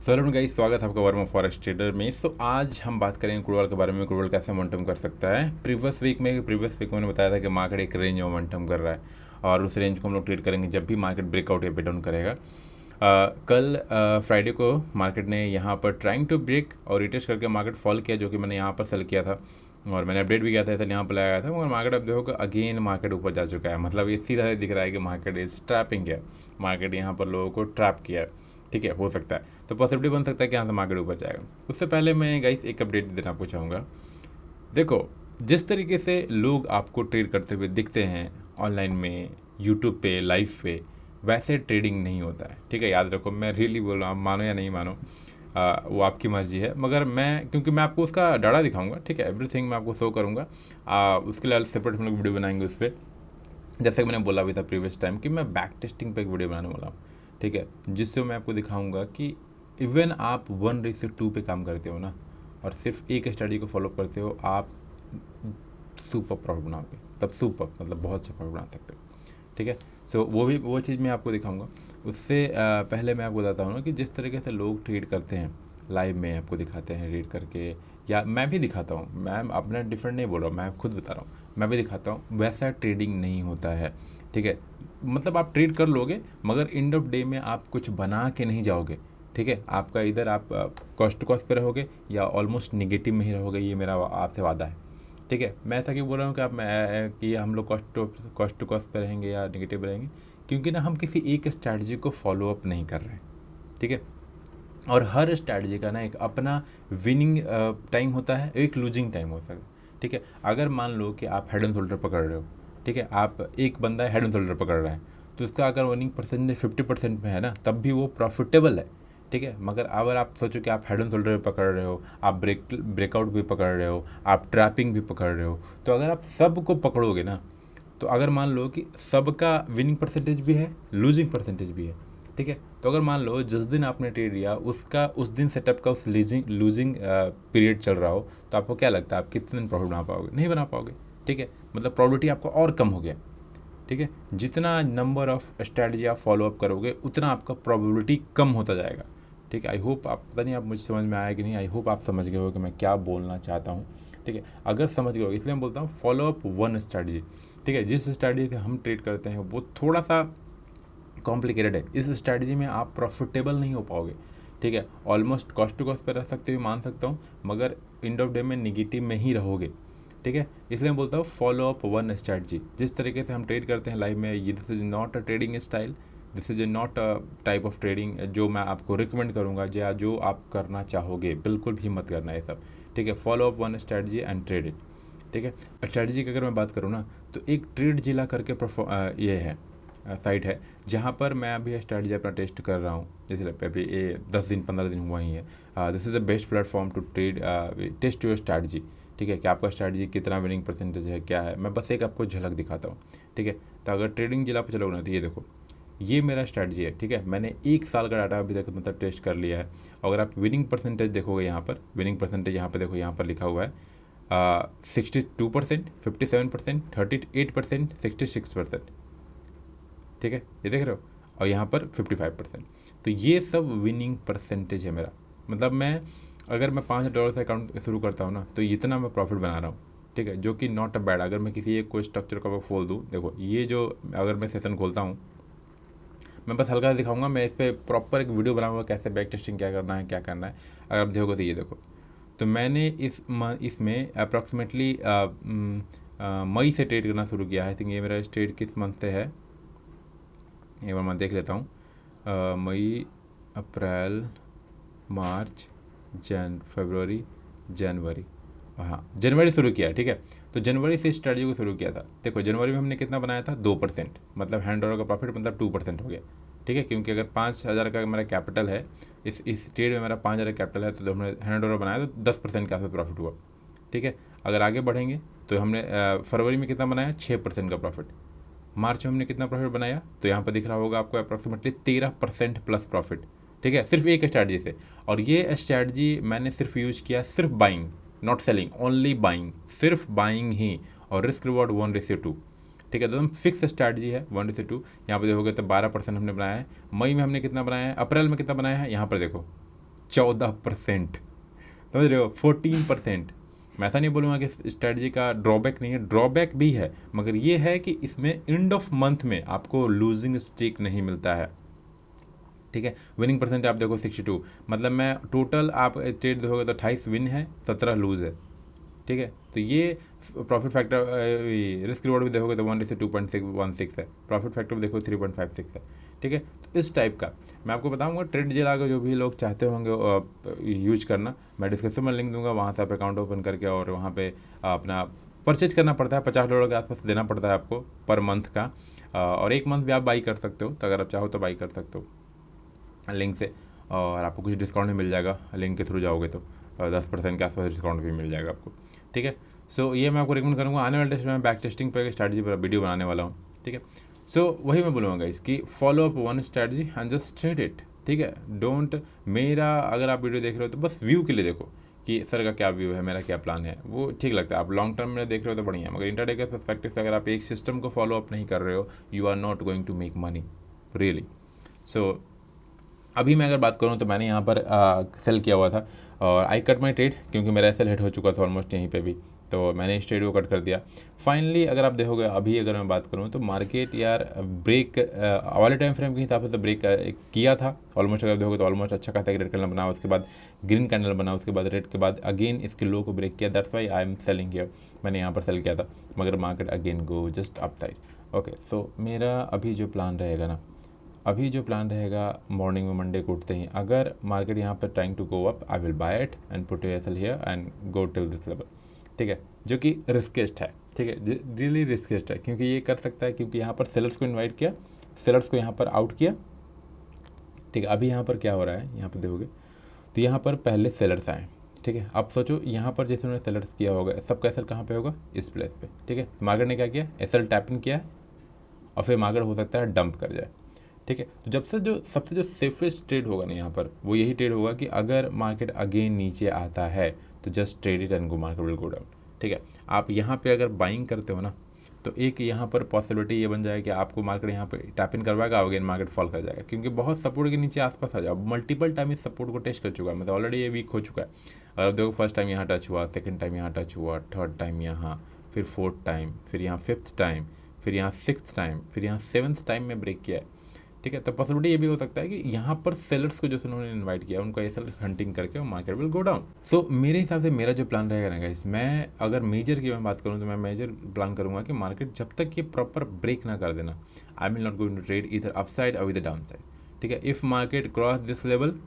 Hello guys, स्वागत है आपका वर्मा फॉरेक्स ट्रेडर में। आज हम बात करेंगे क्रूड ऑयल के बारे में। क्रूड ऑयल कैसे मोमेंटम कर सकता है। प्रीवियस वीक में मैंने बताया था कि मार्केट एक रेंज में मोमेंटम कर रहा है और उस रेंज को हम लोग ट्रेड करेंगे जब भी मार्केट ब्रेकआउट या पे डाउन करेगा। कल फ्राइडे को मार्केट ने यहाँ पर ट्राइंग टू ब्रेक और रिटेस्ट करके मार्केट फॉल किया, जो कि मैंने यहाँ पर सेल किया था और मैंने अपडेट भी किया था, इसलिए यहाँ पर लगाया था। मगर मार्केट अब देखो अगेन मार्केट ऊपर जा चुका है। मतलब ये सीधा दिख रहा है कि मार्केट इज ट्रैपिंग है। मार्केट यहाँ पर लोगों को ट्रैप किया है। ठीक है, हो सकता है तो पॉसिबिलिटी बन सकता है कि यहाँ से मार्केट ऊपर जाएगा। उससे पहले मैं गाइस एक अपडेट देना आपको चाहूँगा। देखो, जिस तरीके से लोग आपको ट्रेड करते हुए दिखते हैं ऑनलाइन में, यूट्यूब पे, लाइव पे, वैसे ट्रेडिंग नहीं होता है। ठीक है, याद रखो, मैं रियली बोल रहा हूँ, आप मानो या नहीं मानो, वो आपकी मर्जी है। मगर क्योंकि मैं आपको उसका डाटा दिखाऊंगा, ठीक है, एवरीथिंग मैं आपको शो करूँगा। उसके लिए सेपरेट हम लोग वीडियो बनाएंगे उस पर। जैसे कि मैंने बोला भी था प्रीवियस टाइम कि मैं बैक टेस्टिंग पे एक वीडियो बनाने वाला हूँ। ठीक है, जिससे मैं आपको दिखाऊंगा कि इवन आप 1:2 पे काम करते हो ना और सिर्फ एक स्टडी को फॉलो करते हो, आप सुपर प्रॉफिट बनाओगे। तब सुपर मतलब बहुत अच्छा प्रॉफिट बना सकते हो। ठीक है, सो वो चीज़ मैं आपको दिखाऊंगा। उससे पहले मैं आपको बताता हूँ ना कि जिस तरीके से लोग ट्रेड करते हैं लाइव में, आपको दिखाते हैं रीड करके, या मैं भी दिखाता हूँ। मैं अपना डिफरेंट नहीं बोल रहा हूँ, मैं खुद बता रहा हूँ, मैं भी दिखाता हूँ। वैसा ट्रेडिंग नहीं होता है। ठीक है, मतलब आप ट्रेड कर लोगे मगर एंड ऑफ डे में आप कुछ बना के नहीं जाओगे। ठीक है, आपका इधर आप कॉस्ट टू कॉस्ट पे रहोगे या ऑलमोस्ट निगेटिव में ही रहोगे, ये मेरा आपसे वादा है। ठीक है, मैं ऐसा क्यों बोल रहा हूँ कि कि हम लोग कॉस्ट टू कॉस्ट पे रहेंगे या निगेटिव रहेंगे, क्योंकि ना हम किसी एक स्ट्रैटेजी को फॉलो अप नहीं कर रहे हैं। ठीक है, और हर स्ट्रैटेजी का ना एक अपना विनिंग टाइम होता है, एक लूजिंग टाइम होता है। ठीक है, अगर मान लो कि आप हेड एंड शोल्डर पकड़ रहे हो, ठीक है, आप एक बंदा हेड एंड शोल्डर पकड़ रहा है, तो उसका अगर विनिंग परसेंटेज 50% में है ना, तब भी वो प्रॉफिटेबल है। ठीक है, मगर अगर आप सोचो कि आप हेड एंड शोल्डर पे पकड़ रहे हो, आप ब्रेकआउट भी पकड़ रहे हो, आप ट्रैपिंग भी पकड़ रहे हो, तो अगर आप सबको पकड़ोगे ना, तो अगर मान लो कि सबका विनिंग परसेंटेज भी है, लूजिंग परसेंटेज भी है। ठीक है, तो अगर मान लो जिस दिन आपने ट्रेड लिया उसका उस दिन सेटअप का उस लूजिंग पीरियड चल रहा हो, तो आपको क्या लगता है आप कितने दिन प्रॉफिट बना पाओगे? नहीं बना पाओगे। ठीक है, मतलब प्रॉबिलिटी आपका और कम हो गया। ठीक है, जितना नंबर ऑफ स्ट्रैटेजी आप फॉलो अप करोगे उतना आपका प्रॉबिलिटी कम होता जाएगा। ठीक है, आई होप आप, पता नहीं आप मुझे समझ में आया कि नहीं, आई होप आप समझ गए हो कि मैं क्या बोलना चाहता हूँ। ठीक है, अगर समझ गए हो, इसलिए मैं बोलता हूँ फॉलो अप वन स्ट्रैटेजी। ठीक है, जिस स्ट्रैटेजी से हम ट्रेड करते हैं वो थोड़ा सा कॉम्प्लिकेटेड है, इस स्ट्रैटेजी में आप प्रॉफिटेबल नहीं हो पाओगे। ठीक है, almost cost to cost per रह सकते हो, मान सकता हूँ, मगर एंड ऑफ डे में निगेटिव में ही रहोगे। ठीक है, इसलिए मैं बोलता हूँ फॉलो अप वन स्ट्रैटेजी। जिस तरीके से हम ट्रेड करते हैं लाइव में, ये this is not a trading style, this is not a type of trading जो मैं आपको रिकमेंड करूँगा, या जो आप करना चाहोगे। बिल्कुल भी मत करना ये सब। ठीक है, follow up one strategy and trade it. ठीक है, स्ट्रैटेजी की अगर मैं बात करूँ ना, तो एक ट्रेड जिला करके ये है, साइट है, जहाँ पर मैं अभी स्ट्रैटेजी अपना टेस्ट कर रहा हूँ। जैसे अभी ये 10 दिन 15 दिन हुआ ही है। This is the best platform to trade, test your strategy. ठीक है, कि आपका स्ट्रैटेजी कितना विनिंग परसेंटेज है, क्या है। मैं बस एक आपको झलक दिखाता हूँ। ठीक है, तो अगर ट्रेडिंग जिला पर चलोगे ना, तो ये देखो, ये मेरा स्ट्रैटेजी है। ठीक है, मैंने 1 साल का डाटा अभी तक मतलब टेस्ट कर लिया है। अगर आप विनिंग परसेंटेज देखोगे, यहाँ पर विनिंग परसेंटेज यहाँ पर देखो, यहाँ पर लिखा हुआ है 62%, 57%, 38%, 66%। ठीक है, ये देख रहे हो, और यहाँ पर 55%। तो ये सब विनिंग परसेंटेज है मेरा। मतलब मैं, अगर मैं $5 से अकाउंट शुरू करता हूँ ना, तो इतना मैं प्रॉफिट बना रहा हूँ। ठीक है, जो कि नॉट अ बैड। अगर मैं किसी एक कोई स्ट्रक्चर का खोल दूँ, देखो ये जो, अगर मैं सेशन खोलता हूँ, मैं बस हल्का सा दिखाऊंगा, मैं इस पर प्रॉपर एक वीडियो बनाऊंगा कैसे बैक टेस्टिंग क्या करना है, क्या करना है। अगर आप देखोगे तो ये देखो, तो मैंने इसमें अप्रॉक्सीमेटली मई से ट्रेड करना शुरू किया है। आई थिंक ये मेरा ट्रेड किस मंथ से है, एक बार मैं देख लेता हूँ। मई, अप्रैल, मार्च, फरवरी, जनवरी, हाँ जनवरी शुरू किया। ठीक है, तो जनवरी से स्ट्रैटेजी को शुरू किया था। देखो जनवरी में हमने कितना बनाया था, 2%, मतलब $100 का प्रॉफिट, मतलब 2% हो गया। ठीक है, क्योंकि अगर 5,000 का मेरा कैपिटल है, इस ट्रेड में मेरा 5,000 कैपिटल है, तो हमने $100 बनाया तो 10% के आसपास प्रॉफिट हुआ। ठीक है, अगर आगे बढ़ेंगे तो हमने फरवरी में कितना बनाया, 6% का प्रॉफिट। मार्च में हमने कितना प्रॉफिट बनाया, तो यहाँ पर दिख रहा होगा आपको अप्रॉक्सीमेटली 13% प्लस प्रॉफिट। ठीक है, सिर्फ एक स्ट्रैटेजी से। और ये स्ट्रैटेजी मैंने सिर्फ यूज किया, सिर्फ buying, not selling, only buying, सिर्फ बाइंग ही, और रिस्क रिवॉर्ड 1:2। ठीक है, तो एकदम फिक्स स्ट्रैटेजी है 1:2। यहाँ पर देखोगे तो 12% हमने बनाया है। मई में हमने कितना बनाया है, अप्रैल में कितना बनाया है, यहाँ पर देखो 14%, समझ रहे हो, 14%। मैं ऐसा नहीं बोलूँगा कि स्ट्रैटेजी का ड्रॉबैक नहीं है, ड्रॉबैक भी है, मगर ये है कि इसमें एंड ऑफ मंथ में आपको लूजिंग स्ट्रीक नहीं मिलता है, ठीक है। विनिंग परसेंट आप देखो 62, मतलब मैं टोटल आप ट्रेड देखोगे तो 28 विन है, 17 लूज़ है, ठीक है। तो ये प्रॉफिट फैक्टर, रिस्क रिवॉर्ड भी देखोगे तो 1:2.16 है, प्रॉफिट फैक्टर भी देखो 3.56 है, ठीक है। तो इस टाइप का मैं आपको बताऊंगा ट्रेड जेल आगे जो भी लोग चाहते होंगे यूज करना, मैं डिस्क्रिप्शन में लिंक दूंगा, वहाँ से आप अकाउंट ओपन करके और वहाँ पे अपना परचेज करना पड़ता है, $50 के आसपास देना पड़ता है आपको पर मंथ का, और एक मंथ भी आप बाई कर सकते हो, तो अगर आप चाहो तो बाई कर सकते हो लिंक से, और आपको कुछ डिस्काउंट भी मिल जाएगा लिंक के थ्रू जाओगे तो 10% के आसपास डिस्काउंट भी मिल जाएगा आपको, ठीक है। सो ये मैं आपको रिकमेंड करूँगा। आने वाले टेस्ट में बैक टेस्टिंग पर स्ट्रैटेजी पर वीडियो बनाने वाला हूँ, ठीक है। सो वही मैं बोलूँगा इसकी, follow up one strategy and just trade it, ठीक है। डोंट, मेरा अगर आप वीडियो देख रहे हो तो बस व्यू के लिए देखो कि सर का क्या व्यू है, मेरा क्या प्लान है, वो ठीक लगता है। आप लॉन्ग टर्म में देख रहे हो तो बढ़िया, मगर इंटरडे के पर्सपेक्टिव से अगर आप एक सिस्टम को फॉलो अप नहीं कर रहे हो, you are not going to make money really. So अभी मैं अगर बात करूँ तो मैंने यहाँ पर सेल किया हुआ था और आई कट माई ट्रेड, क्योंकि मेरा सेल हिट हो चुका था ऑलमोस्ट यहीं पे भी, तो मैंने इस ट्रेड को कट कर दिया। फाइनली अगर आप देखोगे अभी अगर मैं बात करूँ तो मार्केट यार ब्रेक वाले टाइम फ्रेम के हिसाब से तो ब्रेक किया था ऑलमोस्ट, अगर देखोगे तो ऑलमोस्ट अच्छा खासा एक रेड कैंडल बना, उसके बाद ग्रीन कैंडल बना, उसके बाद रेड के बाद अगेन इसके लो को ब्रेक किया, that's why I am selling here, मैंने यहाँ पर सेल किया था, मगर market again go just up side. Okay, so मेरा अभी जो प्लान रहेगा ना, अभी जो प्लान रहेगा मॉर्निंग में मंडे को उठते ही, अगर मार्केट यहाँ पर trying to go up, I will buy it and put S L here and go till this level, ठीक है, जो कि रिस्केस्ट है, ठीक है, रियली रिस्केस्ट है, क्योंकि ये कर सकता है, क्योंकि यहाँ पर सेलर्स को इन्वाइट किया, सेलर्स को यहाँ पर आउट किया, ठीक है। अभी यहाँ पर क्या हो रहा है, यहाँ पर देखोगे तो यहाँ पर पहले सेलर्स आए, ठीक है। अब सोचो यहाँ पर जैसे उन्होंने सेलर्स किया होगा, सबका एस एल कहाँ पे होगा, इस प्लेस पे, ठीक है। मार्केट ने क्या किया, एस एल टैप इन किया है और फिर मार्केट हो सकता है डंप कर जाए, ठीक है। तो जब से जो सबसे जो सेफेस्ट ट्रेड होगा ना यहाँ पर, वो यही ट्रेड होगा कि अगर मार्केट अगेन नीचे आता है तो just trade it and go, market will go down, ठीक है। आप यहाँ पे अगर बाइंग करते हो ना, तो एक यहाँ पर पॉसिबिलिटी ये बन जाए कि आपको मार्केट यहाँ पे टैप इन करवाएगा, अगेन मार्केट फॉल कर जाएगा, क्योंकि बहुत सपोर्ट के नीचे आसपास आ जाओ, मल्टीपल टाइम इस सपोर्ट को टेस्ट कर चुका है, मतलब ऑलरेडी ये वीक हो चुका है। अगर देखो फर्स्ट टाइम यहाँ टच हुआ, सेकंड टाइम यहाँ टच हुआ, थर्ड टाइम यहाँ, फिर फोर्थ टाइम, फिर यहाँ फिफ्थ टाइम, फिर यहाँ सिक्स्थ टाइम, फिर यहाँ सेवन्थ टाइम में ब्रेक किया है, ठीक है। तो पॉसिबिलिटी ये भी हो सकता है कि यहाँ पर सेलर्स को जो उन्होंने इनवाइट किया, उनको ऐसा हंटिंग करके मार्केट विल गो डाउन। सो मेरे हिसाब से मेरा जो प्लान रहेगा ना गाइस, मैं अगर मेजर की मैं बात करूँ तो मैं मेजर प्लान करूँगा कि मार्केट जब तक ये प्रॉपर ब्रेक ना कर देना, I will not going to trade इधर अपसाइड और विद डाउन साइड, ठीक है। If market cross this level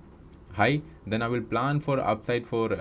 high, then I will plan for upside for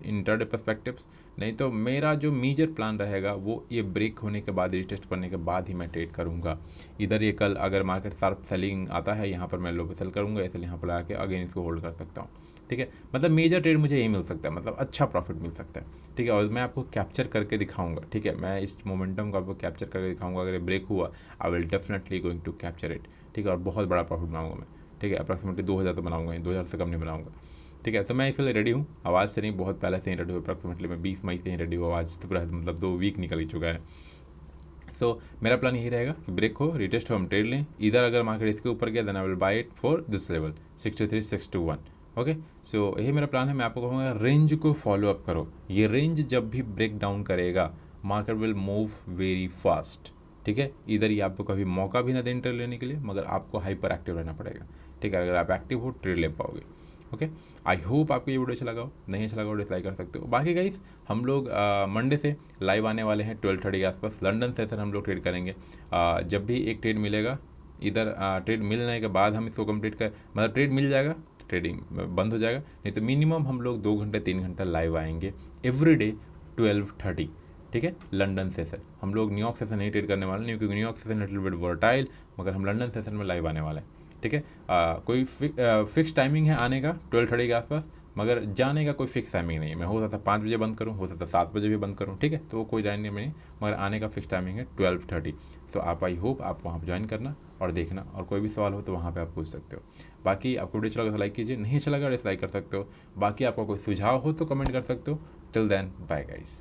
intraday perspectives, नहीं तो मेरा जो मेजर प्लान रहेगा वो ये ब्रेक होने के बाद, रिटेस्ट करने के बाद ही मैं ट्रेड करूँगा। इधर ये कल अगर मार्केट शार्प सेलिंग आता है, यहाँ पर मैं लो पे सेल करूँगा, ऐसे यहाँ पर आके अगेन इसको होल्ड कर सकता हूँ, ठीक है। मतलब मेजर ट्रेड मुझे यही मिल सकता है, मतलब अच्छा प्रॉफिट मिल सकता है, ठीक है। और मैं आपको कैप्चर करके दिखाऊंगा, ठीक है, मैं इस मोमेंटम को आपको कैप्चर करके दिखाऊंगा। अगर ये ब्रेक हुआ, I will definitely going to capture it, ठीक है, और बहुत बड़ा प्रॉफिट बनाऊंगा मैं, ठीक है। अप्रॉक्सीमेटली 2000 तो बनाऊंगा, 2000 से कम नहीं बनाऊंगा, ठीक है। तो मैं इसलिए रेडी हूँ, आवाज़ से नहीं, बहुत पहले से ही रेडी हूँ, अप्रॉक्सीमेटली मैं 20 मई से ही रेडी हूँ, आवाज़ तो पूरा मतलब 2 वीक निकल ही चुका है। सो मेरा प्लान यही रहेगा कि ब्रेक हो, रिटेस्ट हो, हम ट्रेड लें, इधर अगर मार्केट इसके ऊपर गया then I will buy it for this level 63,621, okay. So यही मेरा प्लान है। मैं आपको कहूँगा रेंज को फॉलो अप करो, ये रेंज जब भी ब्रेक डाउन करेगा market will move very fast, ठीक है। इधर ही आपको कभी मौका भी ना दें ट्रेड लेने के लिए, मगर आपको हाइपर एक्टिव रहना पड़ेगा, ठीक है। अगर आप एक्टिव हो ट्रेड ले पाओगे, ओके। आई होप आपको ये वीडियो अच्छा लगा हो, नहीं अच्छा लगा हो डिसलाइक कर सकते हो। बाकी गाइस हम लोग मंडे से लाइव आने वाले हैं 12:30 के आसपास, लंदन सेशन हम लोग ट्रेड करेंगे। जब भी एक ट्रेड मिलेगा, इधर ट्रेड मिलने के बाद हम इसको कंप्लीट कर, मतलब ट्रेड मिल जाएगा, ट्रेडिंग बंद हो जाएगा, नहीं तो मिनिमम हम लोग 2 घंटे 3 घंटा लाइव आएंगे एवरीडे 12:30, ठीक है। लंदन सेशन हम लोग न्यूयॉर्क सेशन नहीं ट्रेड करने वाले, नहीं, क्योंकि न्यूयॉर्क सेशन लिटिल बिट वर्टाइल, मगर हम लंदन सेशन में लाइव आने वाले हैं, ठीक है। कोई फिक्स टाइमिंग है आने का 12:30 के आसपास, मगर जाने का कोई फिक्स टाइमिंग नहीं है। मैं हो सकता है 5 बजे बंद करूँ, हो सकता है 7 बजे भी बंद करूँ, ठीक है। तो वो कोई टाइमिंग नहीं, मगर आने का फिक्स टाइमिंग है 12:30। सो आप, आई होप आप वहाँ पर ज्वाइन करना और देखना, और कोई भी सवाल हो तो वहाँ पे आप पूछ सकते हो। बाकी आपको वीडियो अच्छा लगा तो लाइक कीजिए, नहीं अच्छा लगा डिसलाइक कर सकते हो। बाकी आपका कोई सुझाव हो तो कमेंट कर सकते हो। Till then bye guys.